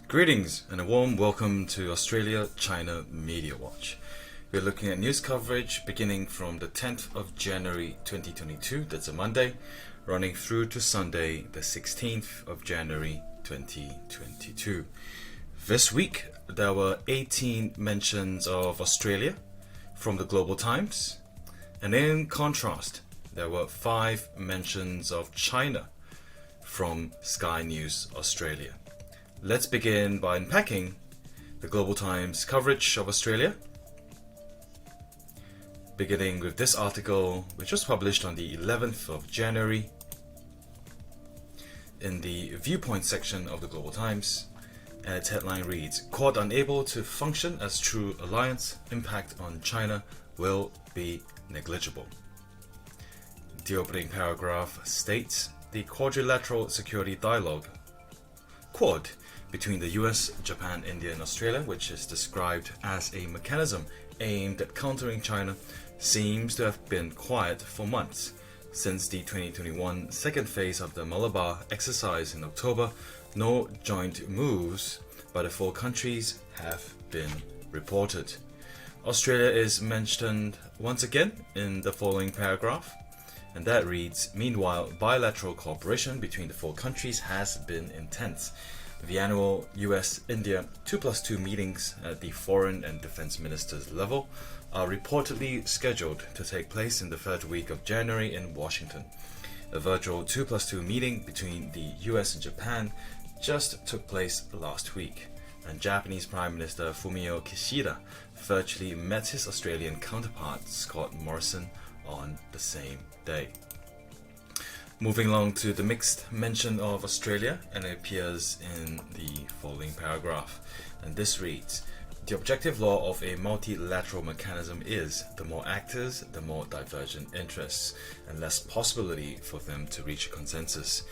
Greetings and a warm welcome to Australia-China Media Watch. We're looking at news coverage beginning from the 10th of January 2022, that's a Monday, running through to Sunday the 16th of January 2022. This week there were 18 mentions of Australia from the Global Times, and in contrast there were 5 mentions of China from Sky News Australia. Let's begin by unpacking the Global Times coverage of Australia, beginning with this article which was published on the 11th of January in the Viewpoint section of the Global Times, and its headline reads, "Quad unable to function as true alliance, impact on China will be negligible." The opening paragraph states, the Quadrilateral Security Dialogue, Quad, between the US, Japan, India and Australia, which is described as a mechanism aimed at countering China, seems to have been quiet for months. Since the 2021 second phase of the Malabar exercise in October, no joint moves by the 4 countries have been reported. Australia is mentioned once again in the following paragraph, and that reads, "Meanwhile, bilateral cooperation between the 4 countries has been intense. The annual US-India 2+2 meetings at the foreign and defense ministers level are reportedly scheduled to take place in the third week of January in Washington. A virtual 2+2 meeting between the US and Japan just took place last week, and Japanese Prime Minister Fumio Kishida virtually met his Australian counterpart Scott Morrison on the same day." Moving along to the mixed mention of Australia, and it appears in the following paragraph, and this reads, "The objective law of a multilateral mechanism is the more actors, the more divergent interests, and less possibility for them to reach a consensus.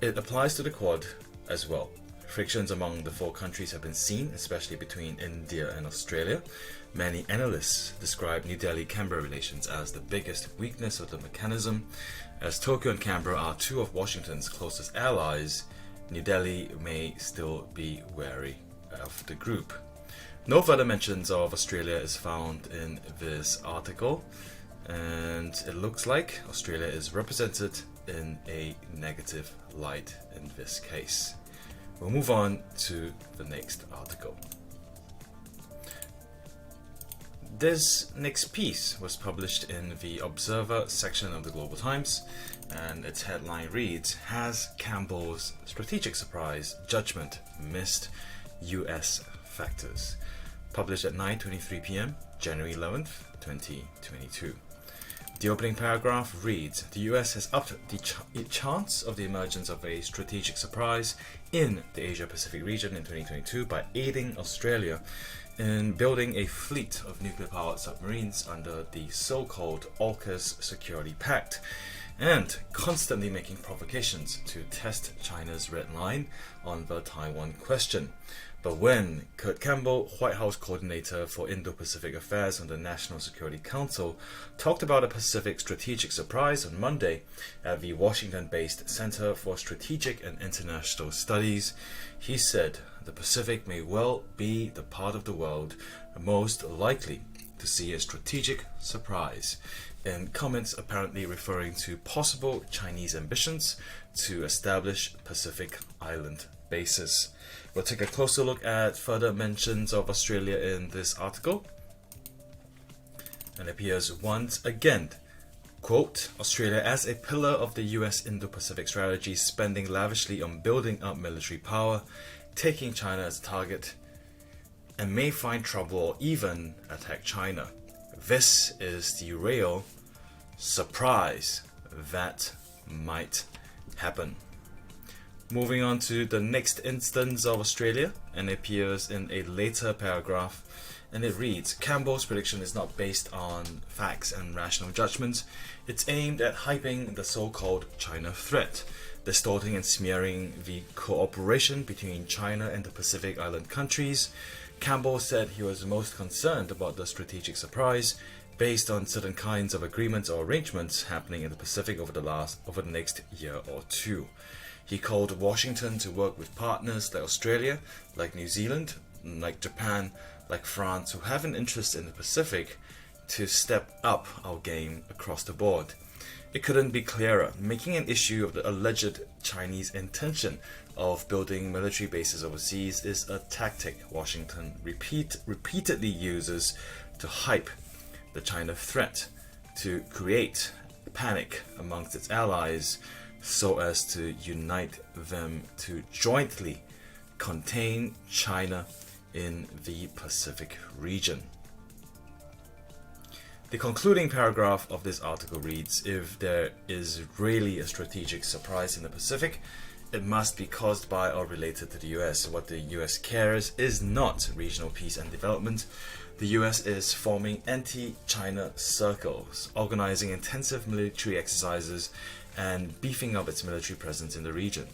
It applies to the Quad as well. Frictions among the 4 countries have been seen, especially between India and Australia. Many analysts describe New Delhi-Canberra relations as the biggest weakness of the mechanism. As Tokyo and Canberra are 2 of Washington's closest allies, New Delhi may still be wary of the group." No further mentions of Australia is found in this article, and it looks like Australia is represented in a negative light in this case. We'll move on to the next article. This next piece was published in the Observer section of the Global Times, and its headline reads, "Has Campbell's strategic surprise judgment missed US factors?" Published at 9:23 p.m, January 11th, 2022. The opening paragraph reads, "The US has upped the chance of the emergence of a strategic surprise in the Asia-Pacific region in 2022 by aiding Australia in building a fleet of nuclear-powered submarines under the so-called AUKUS Security Pact, and constantly making provocations to test China's red line on the Taiwan question." But when Kurt Campbell, White House Coordinator for Indo-Pacific Affairs on the National Security Council, talked about a Pacific strategic surprise on Monday at the Washington-based Center for Strategic and International Studies, he said the Pacific may well be the part of the world most likely to see a strategic surprise, in comments apparently referring to possible Chinese ambitions to establish Pacific Island bases. We'll take a closer look at further mentions of Australia in this article, and it appears once again, quote, "Australia as a pillar of the US Indo-Pacific strategy, spending lavishly on building up military power, taking China as a target, and may find trouble or even attack China. This is the real surprise that might happen." Moving on to the next instance of Australia, and it appears in a later paragraph, and it reads, "Campbell's prediction is not based on facts and rational judgment. It's aimed at hyping the so-called China threat, distorting and smearing the cooperation between China and the Pacific Island countries. Campbell said he was most concerned about the strategic surprise based on certain kinds of agreements or arrangements happening in the Pacific over the next year or two. He called Washington to work with partners like Australia, like New Zealand, like Japan, like France, who have an interest in the Pacific, to step up our game across the board. It couldn't be clearer. Making an issue of the alleged Chinese intention of building military bases overseas is a tactic Washington repeatedly uses to hype the China threat, to create panic amongst its allies so as to unite them to jointly contain China in the Pacific region. The concluding paragraph of this article reads, if there is really a strategic surprise in the Pacific, it must be caused by or related to the US. What the US cares is not regional peace and development. The US is forming anti-China circles, organizing intensive military exercises, and beefing up its military presence in the region.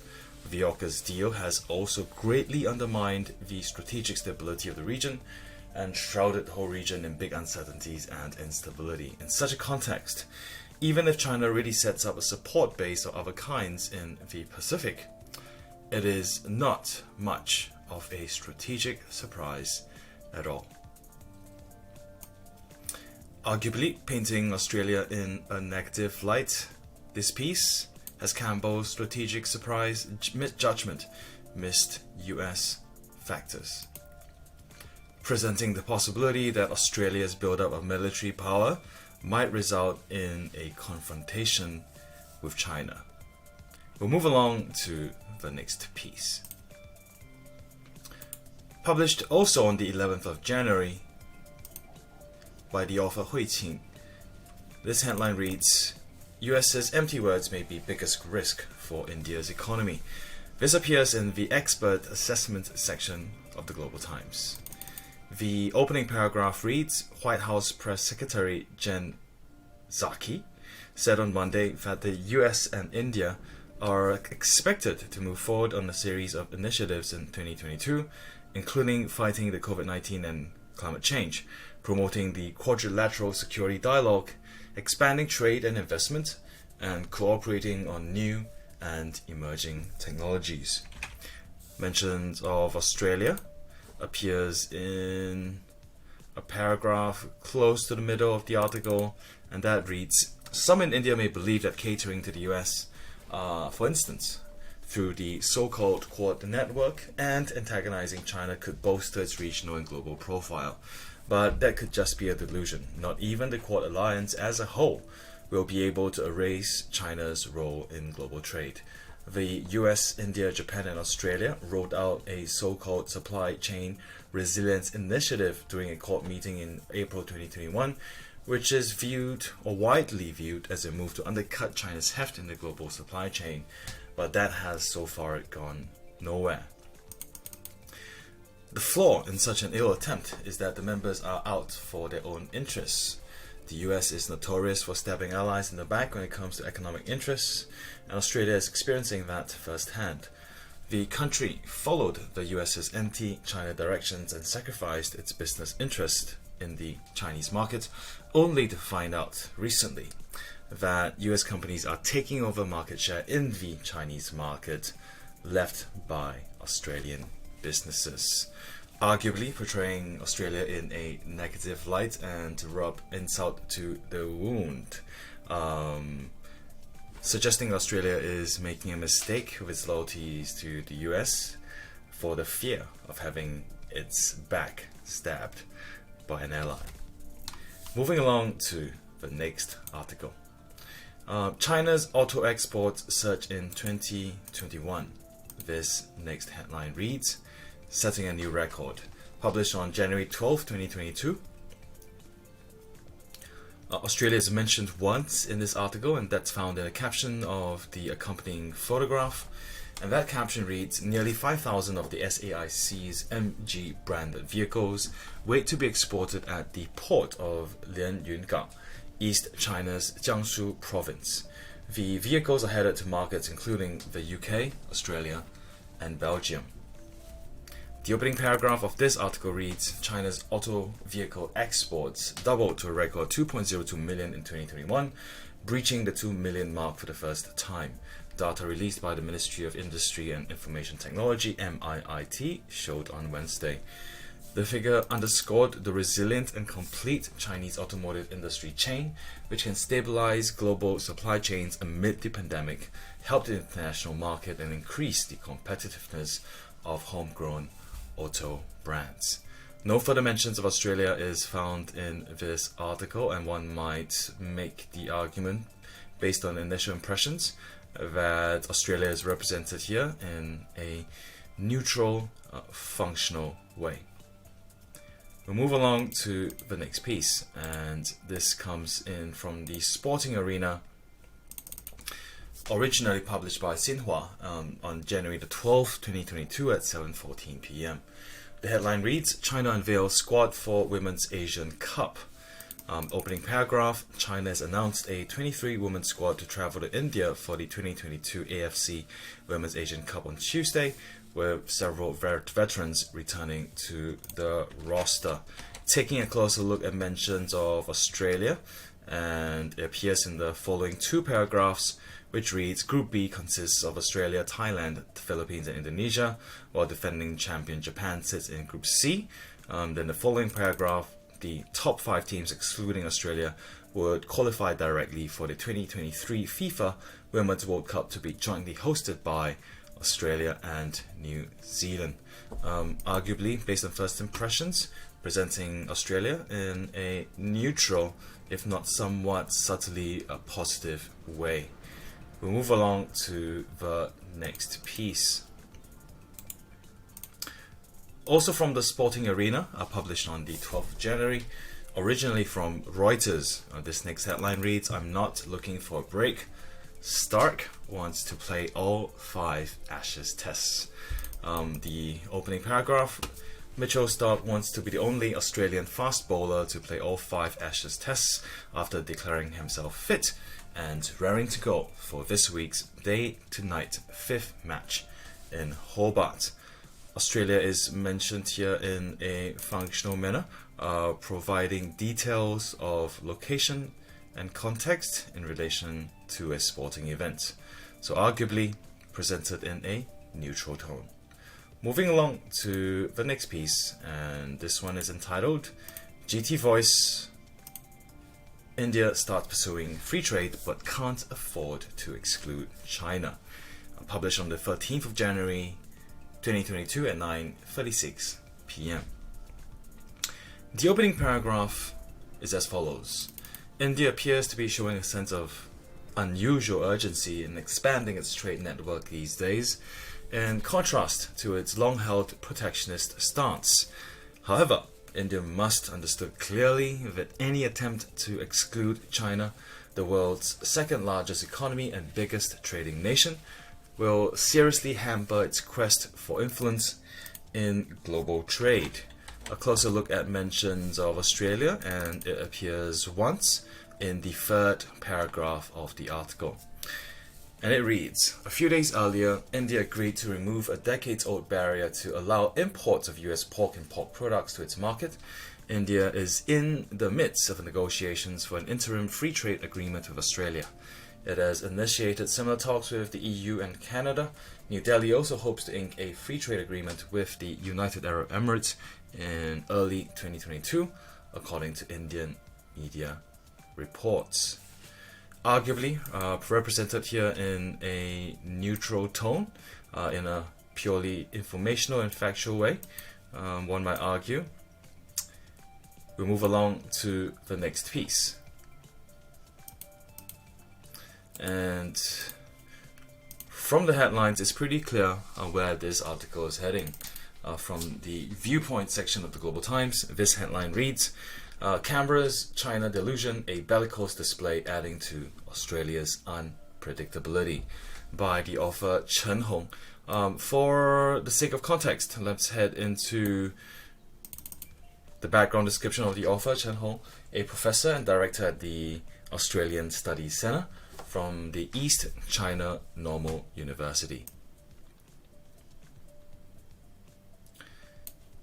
The AUKUS deal has also greatly undermined the strategic stability of the region and shrouded the whole region in big uncertainties and instability. In such a context, even if China really sets up a support base of other kinds in the Pacific, it is not much of a strategic surprise at all. Arguably painting Australia in a negative light, this piece has Campbell's strategic surprise misjudgment missed US factors, presenting the possibility that Australia's build-up of military power might result in a confrontation with China. We'll move along to the next piece. Published also on the 11th of January by the author Hui Qing. This headline reads, US says empty words may be biggest risk for India's economy. This appears in the expert assessment section of the Global Times. The opening paragraph reads, White House Press Secretary Jen Psaki said on Monday that the US and India are expected to move forward on a series of initiatives in 2022, including fighting the COVID-19 and climate change, promoting the quadrilateral security dialogue, expanding trade and investment, and cooperating on new and emerging technologies. Mentions of Australia appears in a paragraph close to the middle of the article, and that reads, some in India may believe that catering to the US, for instance, through the so-called Quad network and antagonizing China could bolster its regional and global profile. But that could just be a delusion. Not even the Quad alliance as a whole will be able to erase China's role in global trade. The US, India, Japan, and Australia rolled out a so-called supply chain resilience initiative during a Quad meeting in April 2021, which is viewed, or widely viewed, as a move to undercut China's heft in the global supply chain. But that has so far gone nowhere. The flaw in such an ill attempt is that the members are out for their own interests. The US is notorious for stabbing allies in the back when it comes to economic interests, and Australia is experiencing that firsthand. The country followed the US's anti-China directions and sacrificed its business interest in the Chinese market, only to find out recently that US companies are taking over market share in the Chinese market left by Australian businesses, arguably portraying Australia in a negative light and to rub insult to the wound, suggesting Australia is making a mistake with its loyalties to the US for the fear of having its back stabbed by an ally. Moving along to the next article. China's auto exports surge in 2021. This next headline reads, setting a new record. Published on January 12, 2022. Australia is mentioned once in this article, and that's found in a caption of the accompanying photograph. And that caption reads, nearly 5,000 of the SAIC's MG branded vehicles wait to be exported at the port of Lianyungang, East China's Jiangsu province. The vehicles are headed to markets including the UK, Australia, and Belgium. The opening paragraph of this article reads, China's auto vehicle exports doubled to a record 2.02 million in 2021, breaching the 2 million mark for the first time. data released by the Ministry of Industry and Information Technology (MIIT) showed on Wednesday. The figure underscored the resilient and complete Chinese automotive industry chain, which can stabilize global supply chains amid the pandemic, help the international market, and increase the competitiveness of homegrown auto brands. No further mentions of Australia is found in this article, and one might make the argument, based on initial impressions, that Australia is represented here in a neutral, functional way. We'll move along to the next piece, and this comes in from the Sporting Arena, originally published by Xinhua on January the 12th, 2022 at 7:14 p.m. The headline reads, China unveils squad for Women's Asian Cup. Opening paragraph, China has announced a 23-woman squad to travel to India for the 2022 AFC Women's Asian Cup on Tuesday, with several veterans returning to the roster. Taking a closer look at mentions of Australia, and it appears in the following two paragraphs, which reads, Group B consists of Australia, Thailand, the Philippines and Indonesia, while defending champion Japan sits in Group C. Then the following paragraph, the top 5 teams excluding Australia would qualify directly for the 2023 FIFA Women's World Cup to be jointly hosted by Australia and New Zealand. Arguably, based on first impressions, presenting Australia in a neutral, if not somewhat subtly a positive way. We'll move along to the next piece. Also from the Sporting Arena, published on the 12th of January, originally from Reuters. This next headline reads, I'm not looking for a break. Stark wants to play all 5 Ashes tests. The opening paragraph, Mitchell Stark wants to be the only Australian fast bowler to play all 5 Ashes tests after declaring himself fit and raring to go for this week's day-to-night 5th match in Hobart. Australia is mentioned here in a functional manner, providing details of location and context in relation to a sporting event. So arguably presented in a neutral tone. Moving along to the next piece, and this one is entitled GT Voice, India starts pursuing free trade but can't afford to exclude China. Published on the 13th of January 2022 at 9:36 p.m. The opening paragraph is as follows. India appears to be showing a sense of unusual urgency in expanding its trade network these days, in contrast to its long-held protectionist stance. However, India must understand clearly that any attempt to exclude China, the world's second largest economy and biggest trading nation, will seriously hamper its quest for influence in global trade. A closer look at mentions of Australia, and it appears once in the 3rd paragraph of the article. And it reads, a few days earlier, India agreed to remove a decades-old barrier to allow imports of US pork and pork products to its market. India is in the midst of negotiations for an interim free trade agreement with Australia. It has initiated similar talks with the EU and Canada. New Delhi also hopes to ink a free trade agreement with the United Arab Emirates in early 2022, according to Indian media reports. Arguably represented here in a neutral tone, in a purely informational and factual way, one might argue. We'll move along to the next piece. And from the headlines, it's pretty clear where this article is heading. From the viewpoint section of the Global Times, this headline reads, Canberra's China delusion, a bellicose display adding to Australia's unpredictability, by the author Chen Hong. For the sake of context, let's head into the background description of the author, Chen Hong, a professor and director at the Australian Studies Centre from the East China Normal University.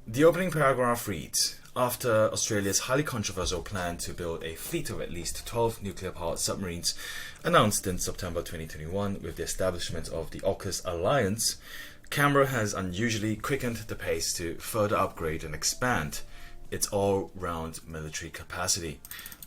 The opening paragraph reads, after Australia's highly controversial plan to build a fleet of at least 12 nuclear-powered submarines announced in September 2021 with the establishment of the AUKUS alliance, Canberra has unusually quickened the pace to further upgrade and expand its all-round military capacity.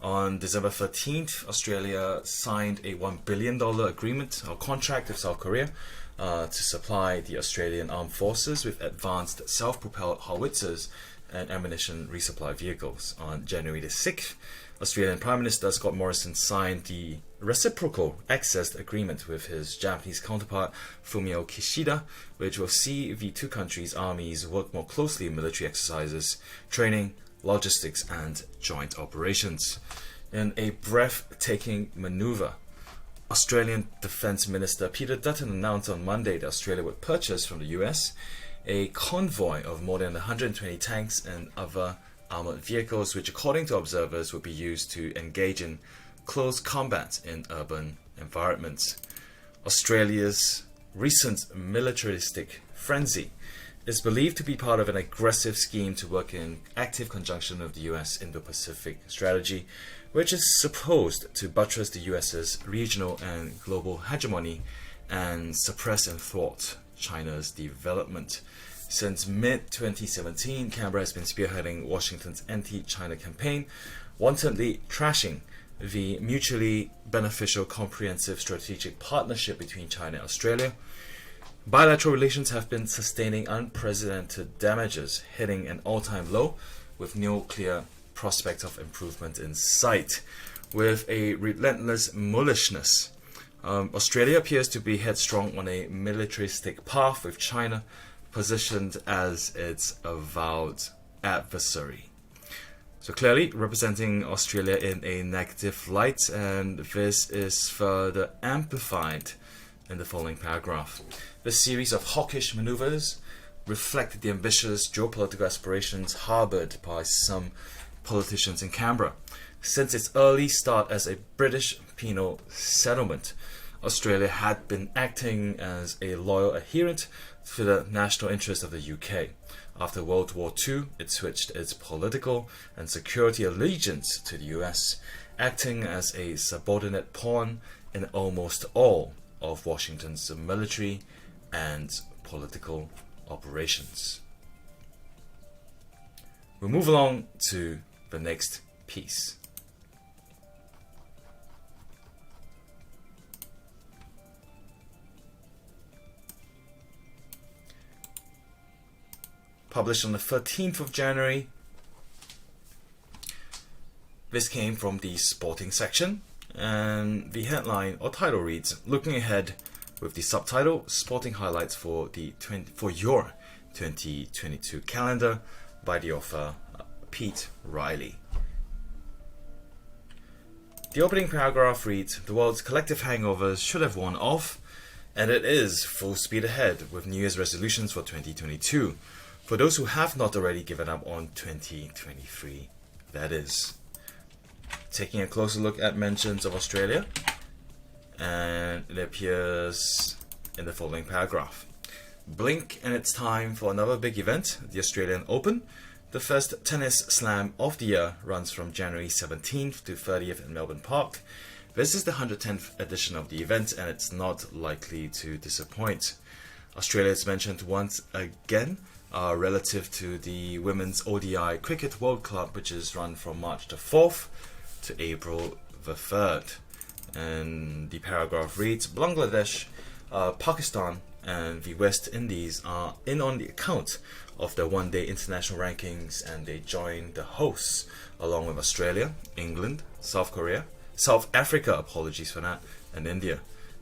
On December 13th, Australia signed a $1 billion agreement or contract with South Korea to supply the Australian Armed Forces with advanced self-propelled howitzers and ammunition resupply vehicles. On January the 6th, Australian Prime Minister Scott Morrison signed the reciprocal access agreement with his Japanese counterpart Fumio Kishida, which will see the two countries' armies work more closely in military exercises, training, logistics and joint operations. In a breathtaking maneuver, Australian Defence Minister Peter Dutton announced on Monday that Australia would purchase from the US a convoy of more than 120 tanks and other armoured vehicles, which according to observers would be used to engage in close combat in urban environments. Australia's recent militaristic frenzy is believed to be part of an aggressive scheme to work in active conjunction with the US Indo-Pacific strategy, which is supposed to buttress the US's regional and global hegemony and suppress and thwart China's development. Since mid-2017, Canberra has been spearheading Washington's anti-China campaign, wantonly trashing the mutually beneficial comprehensive strategic partnership between China and Australia. Bilateral relations have been sustaining unprecedented damages, hitting an all-time low with no clear prospect of improvement in sight. With a relentless mullishness, Australia appears to be headstrong on a militaristic path, with China positioned as its avowed adversary. So clearly representing Australia in a negative light, and this is further amplified in the following paragraph. This series of hawkish maneuvers reflect the ambitious geopolitical aspirations harbored by some politicians in Canberra. Since its early start as a British penal settlement, Australia had been acting as a loyal adherent to the national interest of the UK. After World War II, it switched its political and security allegiance to the US, acting as a subordinate pawn in almost all of Washington's military and political operations. We'll move along to the next piece. Published on the 13th of January. This came from the sporting section, and the headline or title reads, "Looking ahead," with the subtitle, "Sporting highlights for your 2022 calendar," by the author Pete Riley. The opening paragraph reads, "The world's collective hangovers should have worn off, and it is full speed ahead with New Year's resolutions for 2022. For those who have not already given up on 2023, that is." Taking a closer look at mentions of Australia, and it appears in the following paragraph. Blink and it's time for another big event, the Australian Open. The first tennis slam of the year runs from January 17th to 30th in Melbourne Park. This is the 110th edition of the event, and it's not likely to disappoint. Australia is mentioned once again relative to the Women's ODI Cricket World Cup, which is run from March the 4th to April the 3rd. And the paragraph reads, Bangladesh, Pakistan and the West Indies are in on the account of the one-day international rankings, and they join the hosts along with Australia, England, South Africa, apologies for that, and India.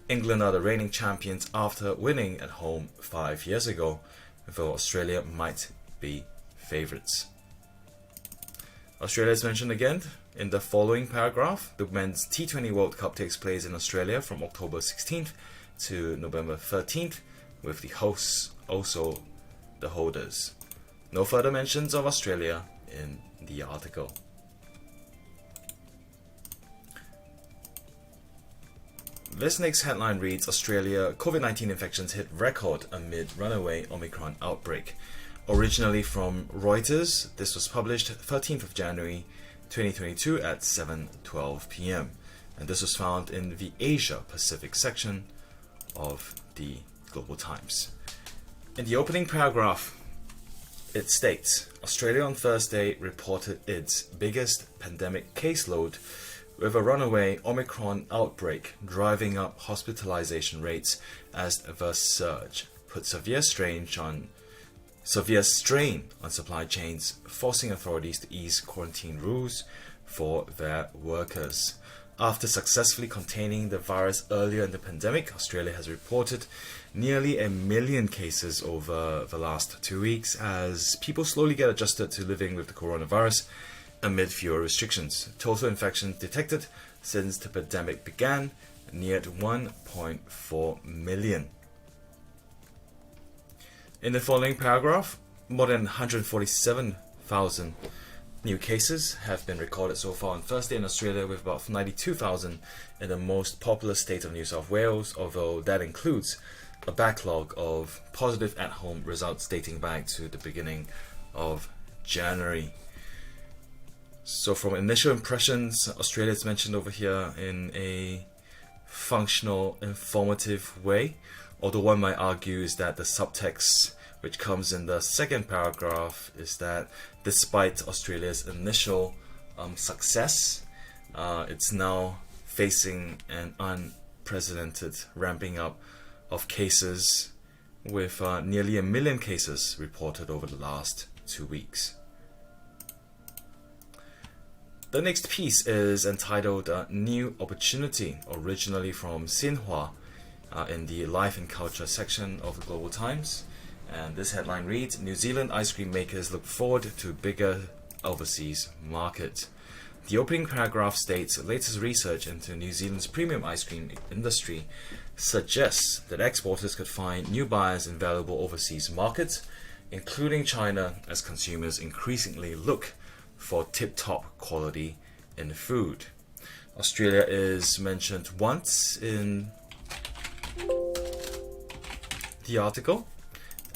England are the reigning champions after winning at home 5 years ago, though Australia might be favourites. Australia is mentioned again in the following paragraph. The Men's T20 World Cup takes place in Australia from October 16th to November 13th, with the hosts also the holders. No further mentions of Australia in the article. This next headline reads, Australia COVID-19 infections hit record amid runaway Omicron outbreak. Originally from Reuters, this was published 13th of January 2022 at 7:12 p.m. and this was found in the Asia Pacific section of the Global Times. In the opening paragraph, it states, Australia on Thursday reported its biggest pandemic caseload with a runaway Omicron outbreak driving up hospitalization rates as the surge put severe strain on supply chains, forcing authorities to ease quarantine rules for their workers. After successfully containing the virus earlier in the pandemic, Australia has reported nearly 1 million cases over the last 2 weeks as people slowly get adjusted to living with the coronavirus amid fewer restrictions. Total infections detected since the pandemic began neared 1.4 million. In the following paragraph, more than 147,000 new cases have been recorded so far on Thursday in Australia, with about 92,000 in the most populous state of New South Wales, although that includes a backlog of positive at-home results dating back to the beginning of January. So from initial impressions, Australia is mentioned over here in a functional, informative way, although one might argue is that the subtext which comes in the second paragraph is that despite Australia's initial success, it's now facing an unprecedented ramping up of cases, with nearly 1 million cases reported over the last 2 weeks. The next piece is entitled New Opportunity, originally from Xinhua, in the Life and Culture section of the Global Times. And this headline reads, New Zealand ice cream makers look forward to bigger overseas market. The opening paragraph states, latest research into New Zealand's premium ice cream industry suggests that exporters could find new buyers in valuable overseas markets, including China, as consumers increasingly look for tip-top quality in food. Australia is mentioned once in the article,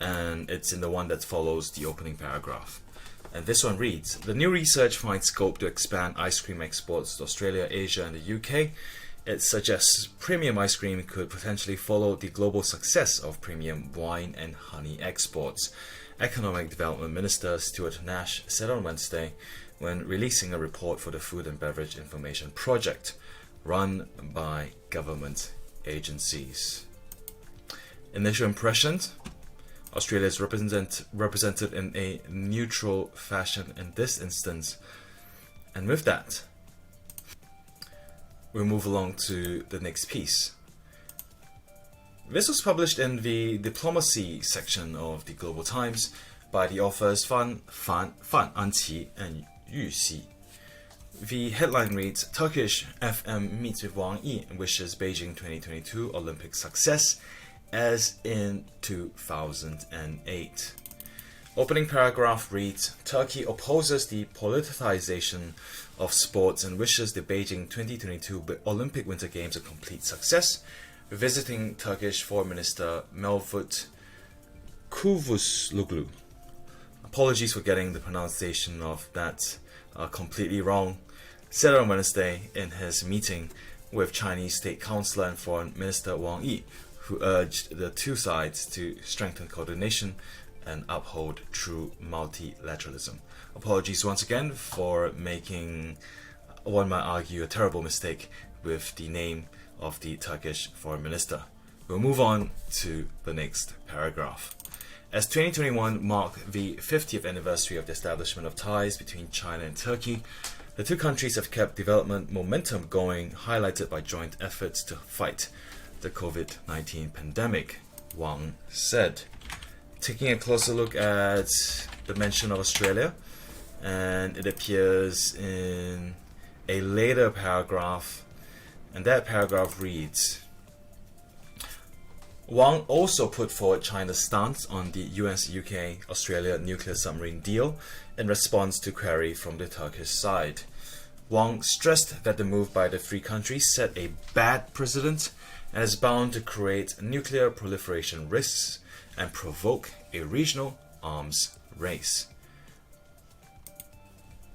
and it's in the one that follows the opening paragraph. And this one reads, the new research finds scope to expand ice cream exports to Australia, Asia and the UK. It suggests premium ice cream could potentially follow the global success of premium wine and honey exports. Economic Development Minister Stuart Nash said on Wednesday when releasing a report for the Food and Beverage Information Project run by government agencies. Initial impressions: Australia is represented in a neutral fashion in this instance. And with that, we'll move along to the next piece. This was published in the Diplomacy section of the Global Times by the authors Fan Anqi and Yu Xi. The headline reads, Turkish FM meets with Wang Yi and wishes Beijing 2022 Olympic success as in 2008. Opening paragraph reads, Turkey opposes the politicization of sports and wishes the Beijing 2022 Olympic Winter Games a complete success. Visiting Turkish Foreign Minister Mevlut Cavusoglu. Apologies for getting the pronunciation of that completely wrong. Said on Wednesday in his meeting with Chinese State Councillor and Foreign Minister Wang Yi, who urged the two sides to strengthen coordination and uphold true multilateralism. Apologies once again for making, one might argue, a terrible mistake with the name of the Turkish Foreign Minister. We'll move on to the next paragraph. As 2021 marked the 50th anniversary of the establishment of ties between China and Turkey, the two countries have kept development momentum going, highlighted by joint efforts to fight the COVID-19 pandemic, Wang said. Taking a closer look at the mention of Australia, and it appears in a later paragraph, and that paragraph reads, Wang also put forward China's stance on the US-UK-Australia nuclear submarine deal in response to query from the Turkish side. Wang stressed that the move by the three countries set a bad precedent and is bound to create nuclear proliferation risks and provoke a regional arms race.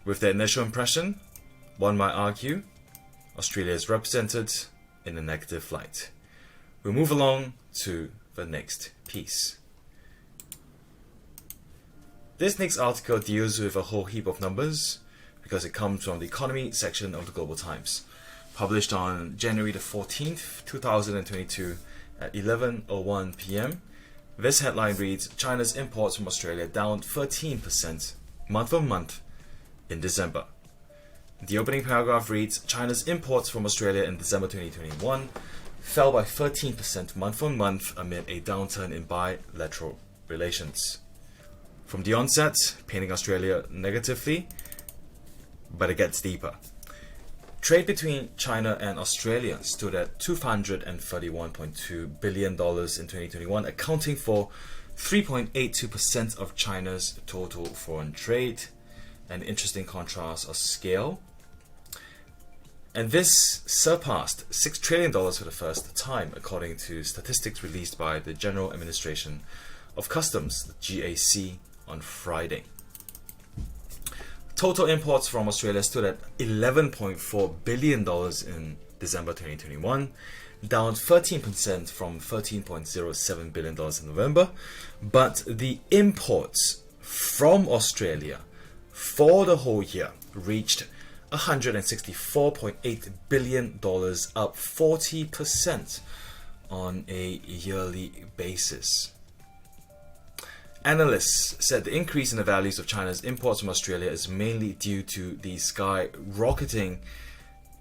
With the initial impression, one might argue Australia is represented in a negative light. We'll move along to the next piece. This next article deals with a whole heap of numbers because it comes from the economy section of the Global Times, published on January the 14th, 2022 at 11:01 p.m. This headline reads, China's imports from Australia down 13% month-on-month in December. The opening paragraph reads, China's imports from Australia in December 2021 fell by 13% month-on-month amid a downturn in bilateral relations. From the onset, painting Australia negatively, but it gets deeper. Trade between China and Australia stood at $231.2 billion in 2021, accounting for 3.82% of China's total foreign trade. An interesting contrast of scale. And this surpassed $6 trillion for the first time, according to statistics released by the General Administration of Customs, the GAC, on Friday. Total imports from Australia stood at $11.4 billion in December 2021, down 13% from $13.07 billion in November. But the imports from Australia for the whole year reached $164.8 billion, up 40% on a yearly basis. Analysts said the increase in the values of China's imports from Australia is mainly due to the skyrocketing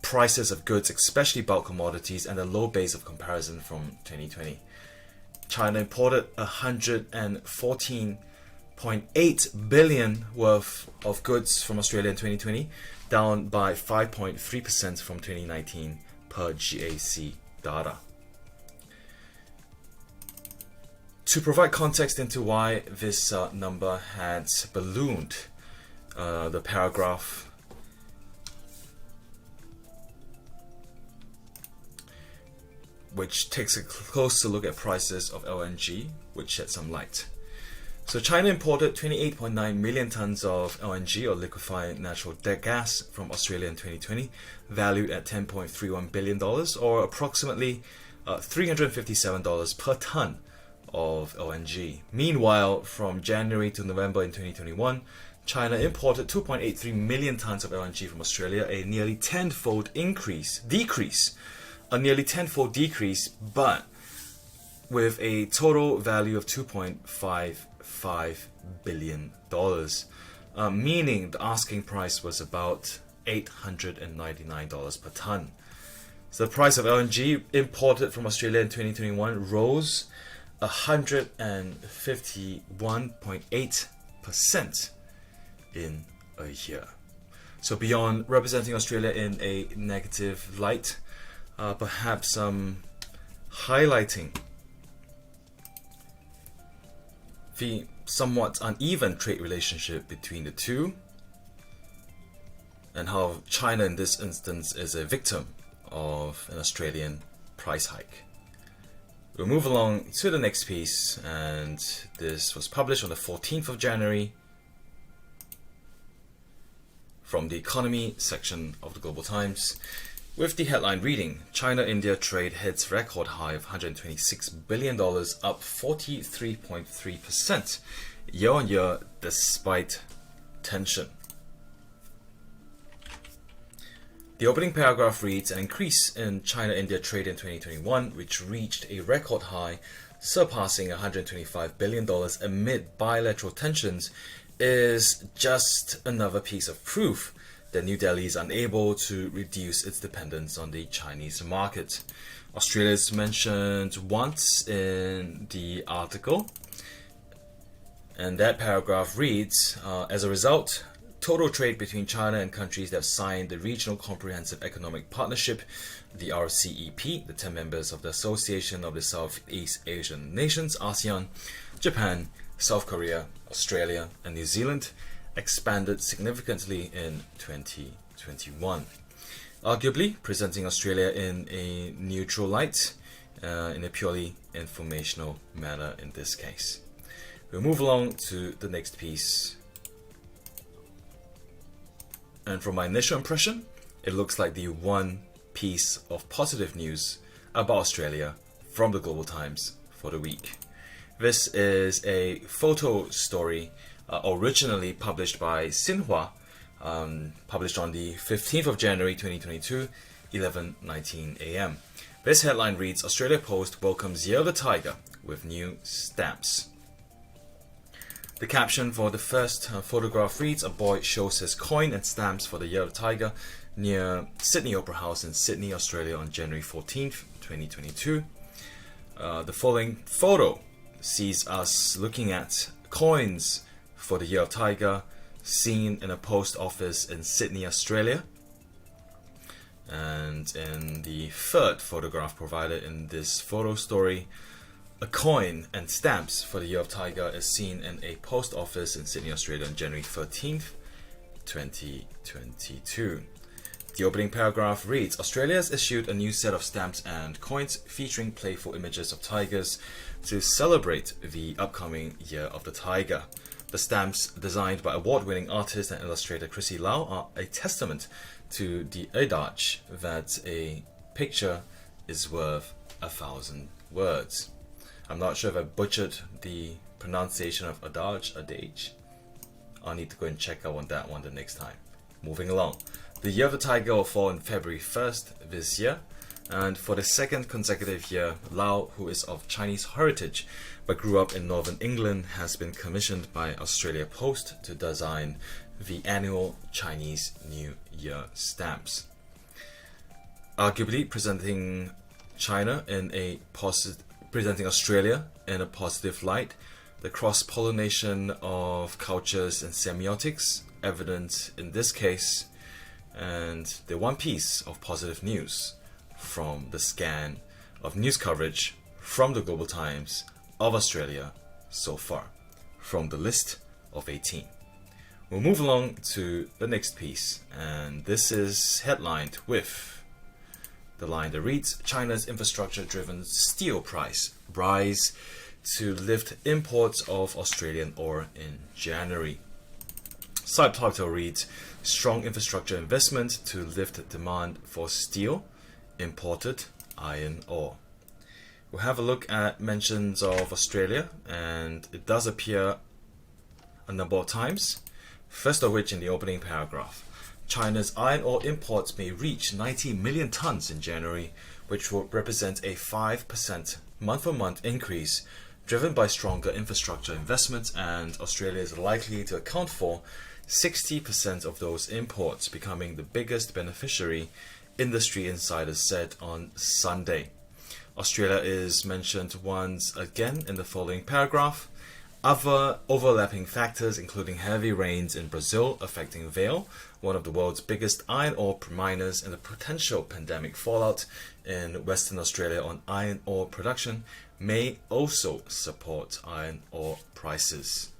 prices of goods, especially bulk commodities, and a low base of comparison from 2020. China imported $114.8 billion worth of goods from Australia in 2020, down by 5.3% from 2019 per GAC data. To provide context into why this number had ballooned, the paragraph which takes a closer look at prices of LNG, which shed some light. So China imported 28.9 million tons of LNG, or liquefied natural gas, from Australia in 2020, valued at $10.31 billion, or approximately $357 per ton of LNG. Meanwhile, from January to November in 2021, China imported 2.83 million tons of LNG from Australia, a nearly tenfold decrease, but with a total value of $2.55 billion, meaning the asking price was about $899 per ton. So the price of LNG imported from Australia in 2021 rose 151.8% in a year. So beyond representing Australia in a negative light, perhaps highlighting the somewhat uneven trade relationship between the two, and how China in this instance is a victim of an Australian price hike. We'll move along to the next piece, and this was published on the 14th of January from the economy section of the Global Times, with the headline reading, China-India trade hits record high of $126 billion, up 43.3% year-on-year despite tension. The opening paragraph reads, an increase in China-India trade in 2021, which reached a record high, surpassing $125 billion amid bilateral tensions, is just another piece of proof that New Delhi is unable to reduce its dependence on the Chinese market. Australia is mentioned once in the article, and that paragraph reads, as a result, total trade between China and countries that have signed the Regional Comprehensive Economic Partnership, the RCEP, the 10 members of the Association of the Southeast Asian Nations, ASEAN, Japan, South Korea, Australia, and New Zealand, expanded significantly in 2021. Arguably presenting Australia in a neutral light, in a purely informational manner in this case. We'll move along to the next piece. And from my initial impression, it looks like the one piece of positive news about Australia from the Global Times for the week. This is a photo story originally published by Xinhua, published on the 15th of January 2022, 11:19 a.m. This headline reads, Australia Post welcomes Year of the Tiger with new stamps. The caption for the first photograph reads, a boy shows his coin and stamps for the Year of the Tiger near Sydney Opera House in Sydney, Australia on January 14th, 2022. The following photo sees us looking at coins for the Year of Tiger seen in a post office in Sydney, Australia. And in the third photograph provided in this photo story, a coin and stamps for the Year of Tiger is seen in a post office in Sydney, Australia on January 13th, 2022. The opening paragraph reads, Australia has issued a new set of stamps and coins featuring playful images of tigers to celebrate the upcoming Year of the Tiger. The stamps, designed by award-winning artist and illustrator Chrissy Lau, are a testament to the adage that a picture is worth 1,000 words. I'm not sure if I butchered the pronunciation of adage. I'll need to go and check out on that one the next time. Moving along. The Year of the Tiger will fall on February 1st this year, and for the second consecutive year, Lau, who is of Chinese heritage but grew up in northern England, has been commissioned by Australia Post to design the annual Chinese New Year stamps. Arguably presenting Australia in a positive light, the cross-pollination of cultures and semiotics evident in this case, and the one piece of positive news from the scan of news coverage from the Global Times of Australia so far, from the list of 18. We'll move along to the next piece, and this is headlined with the line that reads, China's infrastructure-driven steel price rise to lift imports of Australian ore in January. Subtitle reads, strong infrastructure investment to lift demand for steel, imported iron ore. We'll have a look at mentions of Australia, and it does appear a number of times, first of which in the opening paragraph. China's iron ore imports may reach 90 million tons in January, which will represent a 5% month-on-month increase driven by stronger infrastructure investments, and Australia is likely to account for 60% of those imports, becoming the biggest beneficiary, industry insiders said on Sunday. Australia is mentioned once again in the following paragraph. Other overlapping factors, including heavy rains in Brazil affecting Vale, one of the world's biggest iron ore miners, and the potential pandemic fallout in Western Australia on iron ore production, may also support iron ore prices.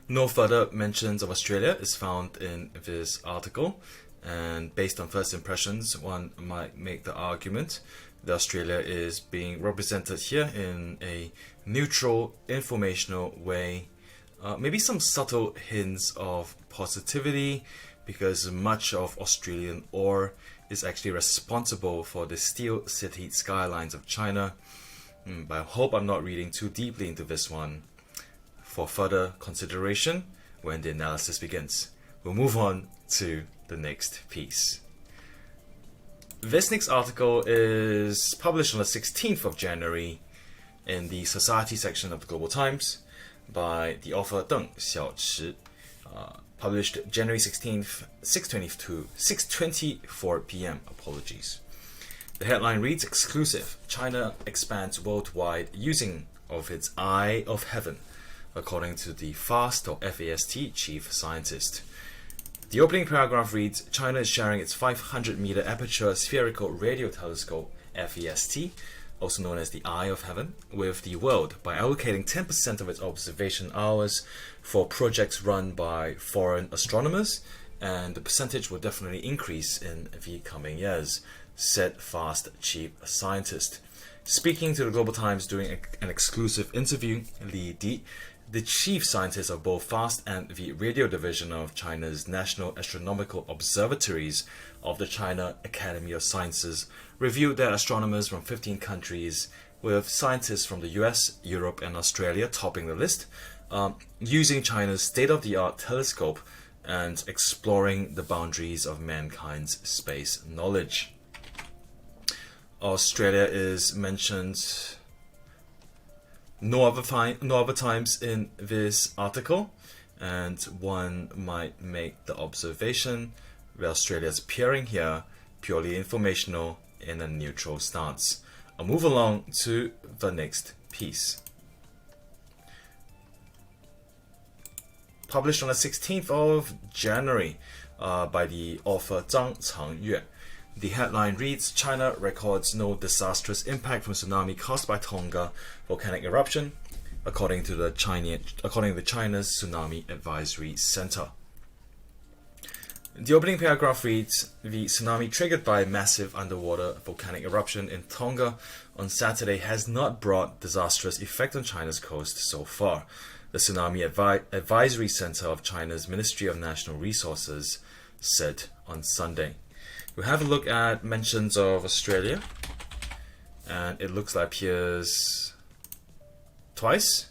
No further mentions of Australia is found in this article, and based on first impressions, one might make the argument that Australia is being represented here in a neutral, informational way. Maybe some subtle hints of positivity, because much of Australian ore is actually responsible for the steel city skylines of China. But I hope I'm not reading too deeply into this one. For further consideration when the analysis begins. We'll move on to the next piece. This next article is published on the 16th of January in the Society section of the Global Times by the author Deng Xiaochi, published January 16th, 6:24 p.m. Apologies. The headline reads, Exclusive, China expands worldwide using of its Eye of Heaven, according to the FAST or FAST chief scientist. The opening paragraph reads, China is sharing its 500-meter aperture spherical radio telescope, FAST, also known as the Eye of Heaven, with the world by allocating 10% of its observation hours for projects run by foreign astronomers, and the percentage will definitely increase in the coming years, said FAST chief scientist. Speaking to the Global Times during an exclusive interview, Li Di, the chief scientist of both FAST and the radio division of China's National Astronomical Observatories of the China Academy of Sciences, revealed that astronomers from 15 countries, with scientists from the US, Europe, and Australia topping the list, using China's state-of-the-art telescope and exploring the boundaries of mankind's space knowledge. Australia is mentioned no other times in this article, and one might make the observation that Australia is appearing here purely informational in a neutral stance. I'll move along to the next piece. Published on the 16th of January by the author Zhang Changyue. The headline reads, China records no disastrous impact from tsunami caused by Tonga volcanic eruption, according to China's Tsunami Advisory Center. The opening paragraph reads, the tsunami triggered by a massive underwater volcanic eruption in Tonga on Saturday has not brought disastrous effect on China's coast so far, the Tsunami Advisory Center of China's Ministry of National Resources said on Sunday. We'll have a look at mentions of Australia, and it looks like appears twice.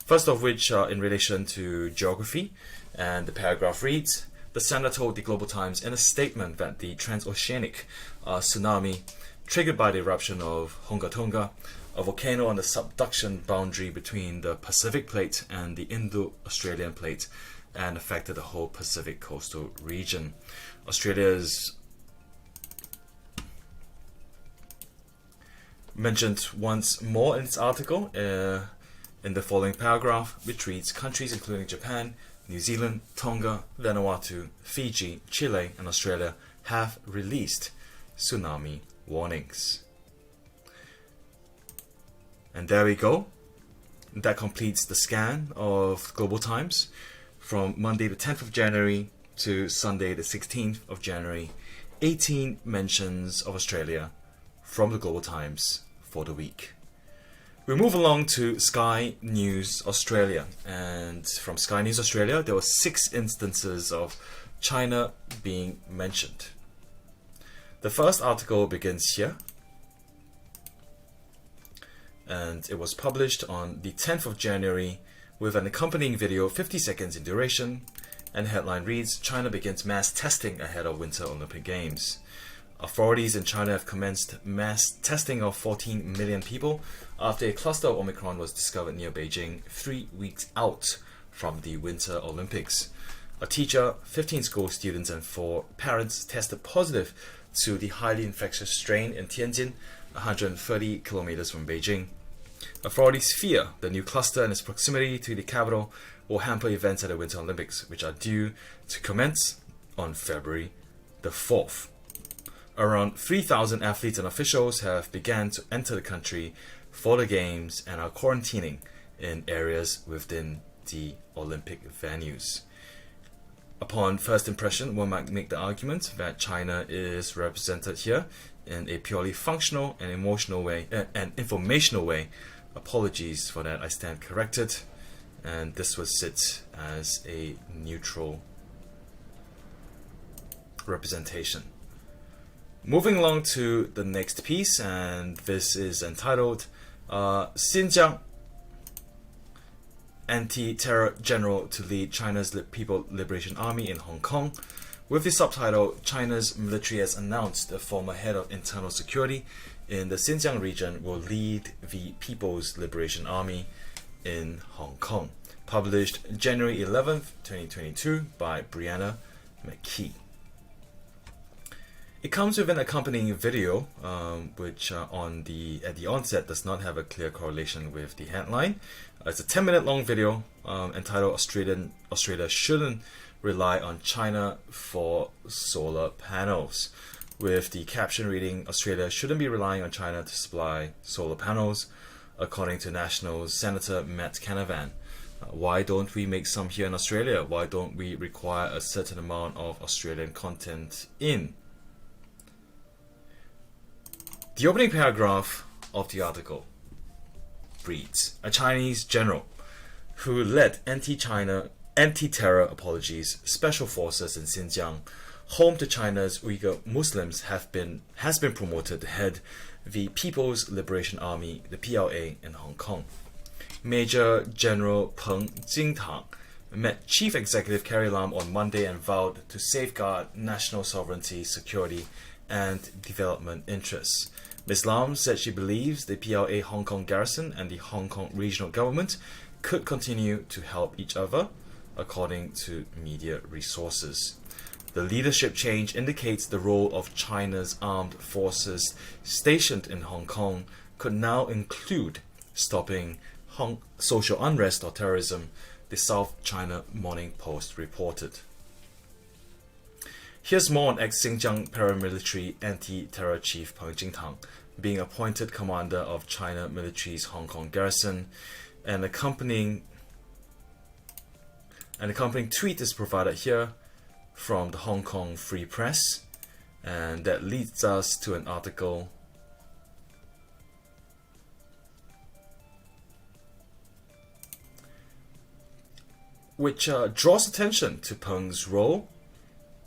First of which in relation to geography, and the paragraph reads, the center told the Global Times in a statement that the transoceanic tsunami triggered by the eruption of Hunga Tonga, a volcano on the subduction boundary between the Pacific Plate and the Indo-Australian Plate, and affected the whole Pacific coastal region. Australia is mentioned once more in this article in the following paragraph, which reads, countries including Japan, New Zealand, Tonga, Vanuatu, Fiji, Chile, and Australia have released tsunami warnings. And there we go. That completes the scan of Global Times from Monday the 10th of January to Sunday the 16th of January. 18 mentions of Australia from the Global Times for the week. We move along to Sky News Australia, and from Sky News Australia there were 6 instances of China being mentioned. The first article begins here, and it was published on the 10th of January with an accompanying video 50 seconds in duration, and the headline reads, China begins mass testing ahead of Winter Olympic Games. Authorities in China have commenced mass testing of 14 million people after a cluster of Omicron was discovered near Beijing 3 weeks out from the Winter Olympics. A teacher, 15 school students, and 4 parents tested positive to the highly infectious strain in Tianjin, 130 kilometers from Beijing. Authorities fear the new cluster and its proximity to the capital will hamper events at the Winter Olympics, which are due to commence on February the 4th. Around 3,000 athletes and officials have begun to enter the country for the Games and are quarantining in areas within the Olympic venues. Upon first impression, one might make the argument that China is represented here in a purely functional and emotional way, and informational way. Apologies for that, I stand corrected, and this would sit as a neutral representation. Moving along to the next piece, and this is entitled Xinjiang Anti-Terror General to lead China's People Liberation Army in Hong Kong, with the subtitle, China's military has announced the former head of internal security in the Xinjiang region will lead the People's Liberation Army in Hong Kong. Published January 11th, 2022 by Brianna McKee. It comes with an accompanying video, which at the onset does not have a clear correlation with the headline. It's a 10-minute long video entitled Australia Shouldn't Rely on China for Solar Panels, with the caption reading, Australia shouldn't be relying on China to supply solar panels, according to National Senator Matt Canavan. Why don't we make some here in Australia? Why don't we require a certain amount of Australian content in? The opening paragraph of the article reads, a Chinese general who led anti-terror apologies special forces in Xinjiang, home to China's Uyghur Muslims, has been promoted to head the People's Liberation Army, the PLA, in Hong Kong. Major General Peng Jingtang met Chief Executive Carrie Lam on Monday and vowed to safeguard national sovereignty, security, and development interests. Ms. Lam said she believes the PLA Hong Kong garrison and the Hong Kong regional government could continue to help each other, according to media resources. The leadership change indicates the role of China's armed forces stationed in Hong Kong could now include stopping social unrest or terrorism, the South China Morning Post reported. Here's more on ex-Xinjiang paramilitary anti-terror chief Peng Jingtang being appointed commander of China military's Hong Kong garrison. An accompanying tweet is provided here from the Hong Kong Free Press, and that leads us to an article which draws attention to Peng's role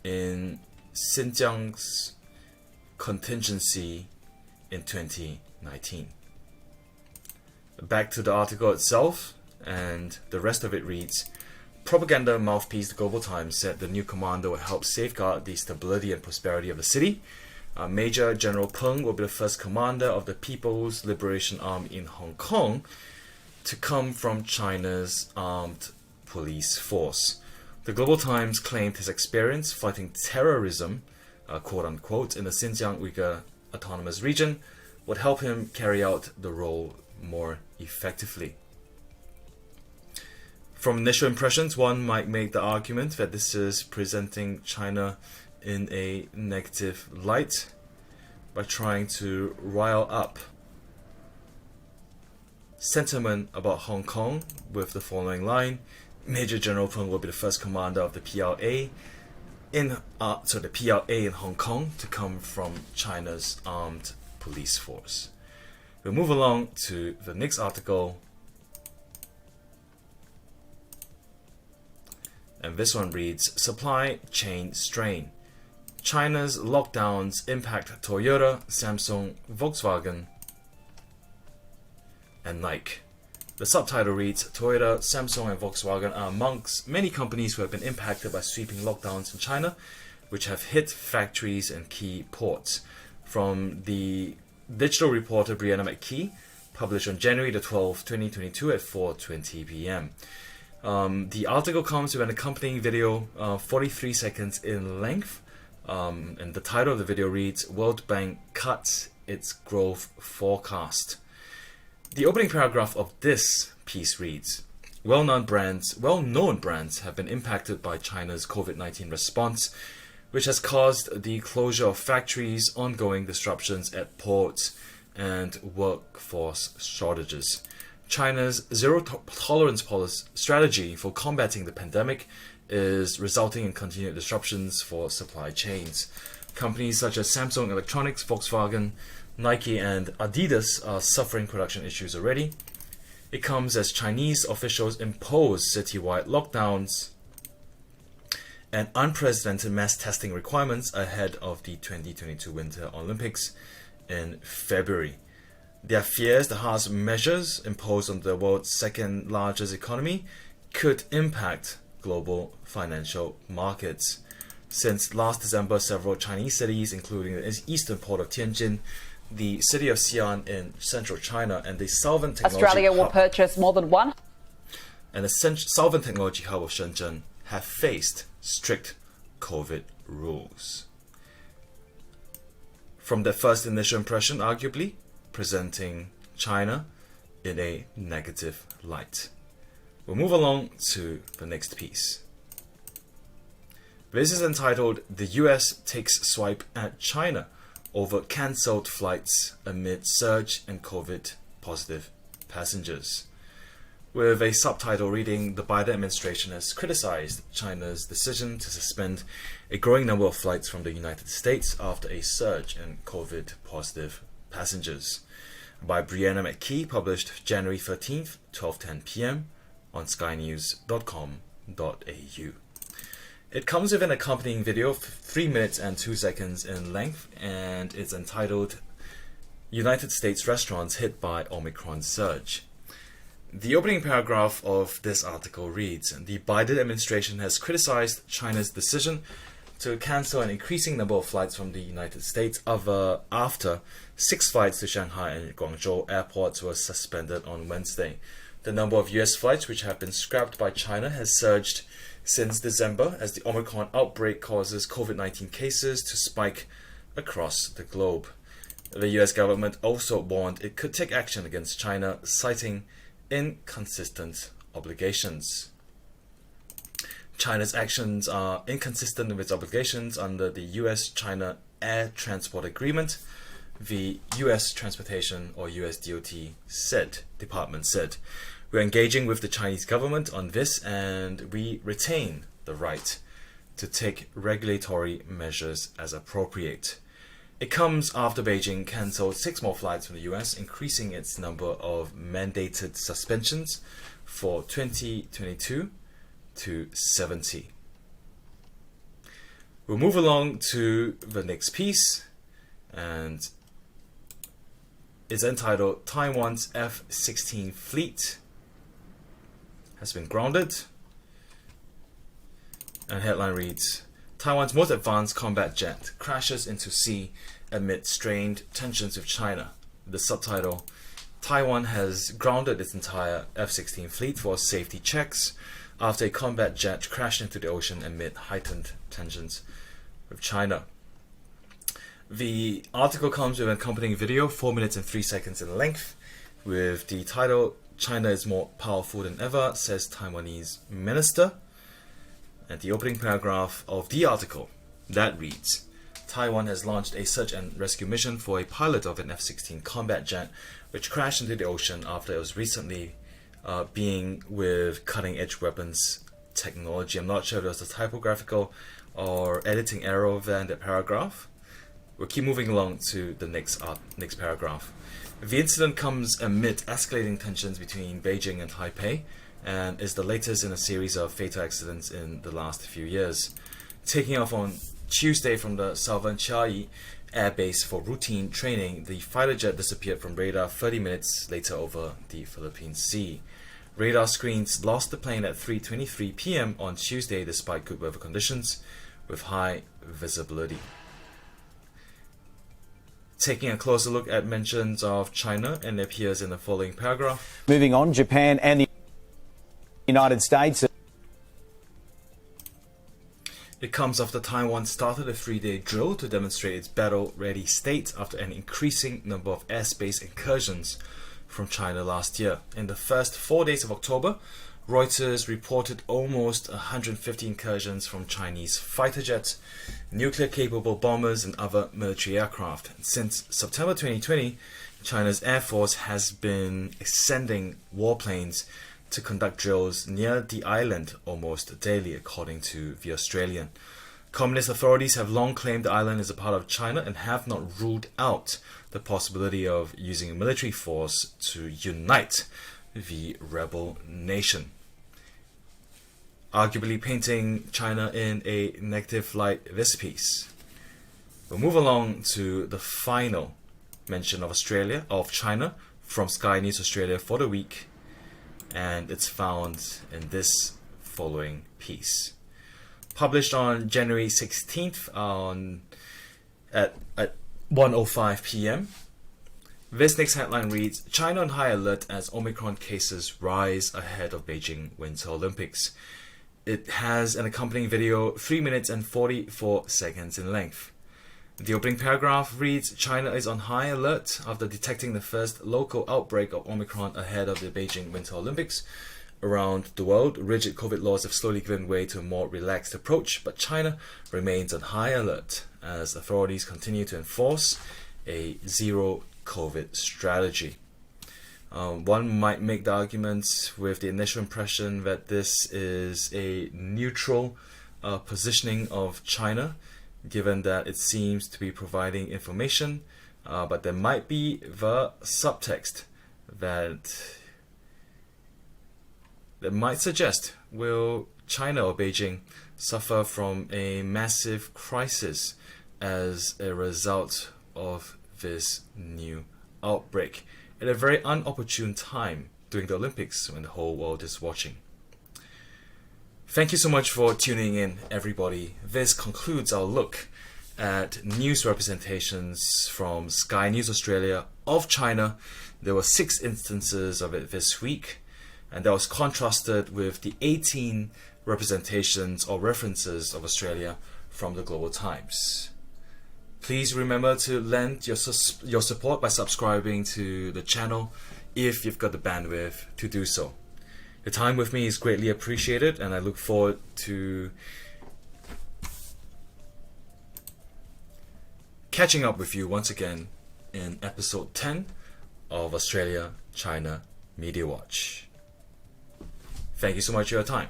in Xinjiang's contingency in 2019. Back to the article itself, and the rest of it reads, propaganda mouthpiece The Global Times said the new commander will help safeguard the stability and prosperity of the city. Major General Peng will be the first commander of the People's Liberation Army in Hong Kong to come from China's armed police force. The Global Times claimed his experience fighting terrorism, quote-unquote, in the Xinjiang Uyghur Autonomous Region would help him carry out the role more effectively. From initial impressions, one might make the argument that this is presenting China in a negative light by trying to rile up sentiment about Hong Kong with the following line: Major General Peng will be the first commander of the PLA in Hong Kong to come from China's armed police force. We'll move along to the next article, and this one reads, supply chain strain. China's lockdowns impact Toyota, Samsung, Volkswagen, and Nike. The subtitle reads, Toyota, Samsung, and Volkswagen are amongst many companies who have been impacted by sweeping lockdowns in China, which have hit factories and key ports. From the digital reporter Brianna McKee, published on January the 12th, 2022 at 4:20 p.m. The article comes with an accompanying video, 43 seconds in length, and the title of the video reads, World Bank cuts its growth forecast. The opening paragraph of this piece reads, well-known brands have been impacted by China's COVID-19 response, which has caused the closure of factories, ongoing disruptions at ports, and workforce shortages. China's zero-tolerance policy strategy for combating the pandemic is resulting in continued disruptions for supply chains. Companies such as Samsung Electronics, Volkswagen, Nike, and Adidas are suffering production issues already. It comes as Chinese officials impose citywide lockdowns and unprecedented mass testing requirements ahead of the 2022 Winter Olympics in February. There are fears the harsh measures imposed on the world's second largest economy could impact global financial markets. Since last December, several Chinese cities, including the eastern port of Tianjin, the city of Xi'an in central China, and the Southern Technology Australia will Hub, purchase more than one. And the Southern Technology Hub of Shenzhen have faced strict COVID rules. From their first initial impression, arguably presenting China in a negative light. We'll move along to the next piece. This is entitled, The US Takes Swipe at China Over Cancelled Flights Amid Surge in COVID Positive Passengers. With a subtitle reading, the Biden administration has criticized China's decision to suspend a growing number of flights from the United States after a surge in COVID positive passengers. by Brianna McKee, published January 13th, 12:10 p.m. on skynews.com.au. It comes with an accompanying video of 3 minutes and 2 seconds in length, and it's entitled United States Restaurants Hit by Omicron Surge. The opening paragraph of this article reads, the Biden administration has criticized China's decision to cancel an increasing number of flights from the United States after 6 flights to Shanghai and Guangzhou airports were suspended on Wednesday. The number of US flights which have been scrapped by China has surged since December as the Omicron outbreak causes COVID-19 cases to spike across the globe. The US government also warned it could take action against China, citing inconsistent obligations. China's actions are inconsistent with its obligations under the US-China Air Transport Agreement, the US Transportation or USDOT department said. We're engaging with the Chinese government on this, and we retain the right to take regulatory measures as appropriate. It comes after Beijing cancelled 6 more flights from the US, increasing its number of mandated suspensions for 2022 to 70. We'll move along to the next piece, and it's entitled Taiwan's F-16 fleet has been grounded, and headline reads, Taiwan's most advanced combat jet crashes into sea amid strained tensions with China. The subtitle, Taiwan has grounded its entire F-16 fleet for safety checks after a combat jet crashed into the ocean amid heightened tensions with China. The article comes with an accompanying video, 4 minutes and 3 seconds in length, with the title, China is more powerful than ever, says Taiwanese minister. And the opening paragraph of the article, that reads, Taiwan has launched a search and rescue mission for a pilot of an F-16 combat jet which crashed into the ocean after it was recently being with cutting-edge weapons technology. I'm not sure if there was a typographical or editing error over there in that paragraph. We'll keep moving along to the next paragraph. The incident comes amid escalating tensions between Beijing and Taipei and is the latest in a series of fatal accidents in the last few years. Taking off on Tuesday from the southern Chiayi Air Base for routine training, the fighter jet disappeared from radar 30 minutes later over the Philippine Sea. Radar screens lost the plane at 3:23 p.m. on Tuesday despite good weather conditions with high visibility. Taking a closer look at mentions of China, and it appears in the following paragraph. Moving on, Japan and the United States. It comes after Taiwan started a 3-day drill to demonstrate its battle-ready state after an increasing number of airspace incursions from China last year. In the first 4 days of October, Reuters reported almost 150 incursions from Chinese fighter jets, nuclear-capable bombers, and other military aircraft. Since September 2020, China's Air Force has been sending warplanes to conduct drills near the island almost daily, according to The Australian. Communist authorities have long claimed the island is a part of China and have not ruled out the possibility of using a military force to unite the rebel nation, arguably painting China in a negative light this piece. We'll move along to the final mention of China from Sky News Australia for the week, and it's found in this following piece. Published on January 16th at 1:05 p.m. This next headline reads, China on high alert as Omicron cases rise ahead of Beijing Winter Olympics. It has an accompanying video, 3 minutes and 44 seconds in length. The opening paragraph reads, China is on high alert after detecting the first local outbreak of Omicron ahead of the Beijing Winter Olympics. Around the world, rigid COVID laws have slowly given way to a more relaxed approach, but China remains on high alert as authorities continue to enforce a zero COVID strategy. One might make the argument with the initial impression that this is a neutral positioning of China, given that it seems to be providing information but there might be the subtext that might suggest, will China or Beijing suffer from a massive crisis as a result of this new outbreak at a very unopportune time during the Olympics when the whole world is watching. Thank you so much for tuning in, everybody. This concludes our look at news representations from Sky News Australia of China. There were 6 instances of it this week, and that was contrasted with the 18 representations or references of Australia from the Global Times. Please remember to lend your support by subscribing to the channel if you've got the bandwidth to do so. The time with me is greatly appreciated, and I look forward to catching up with you once again in episode 10 of Australia China Media Watch. Thank you so much for your time.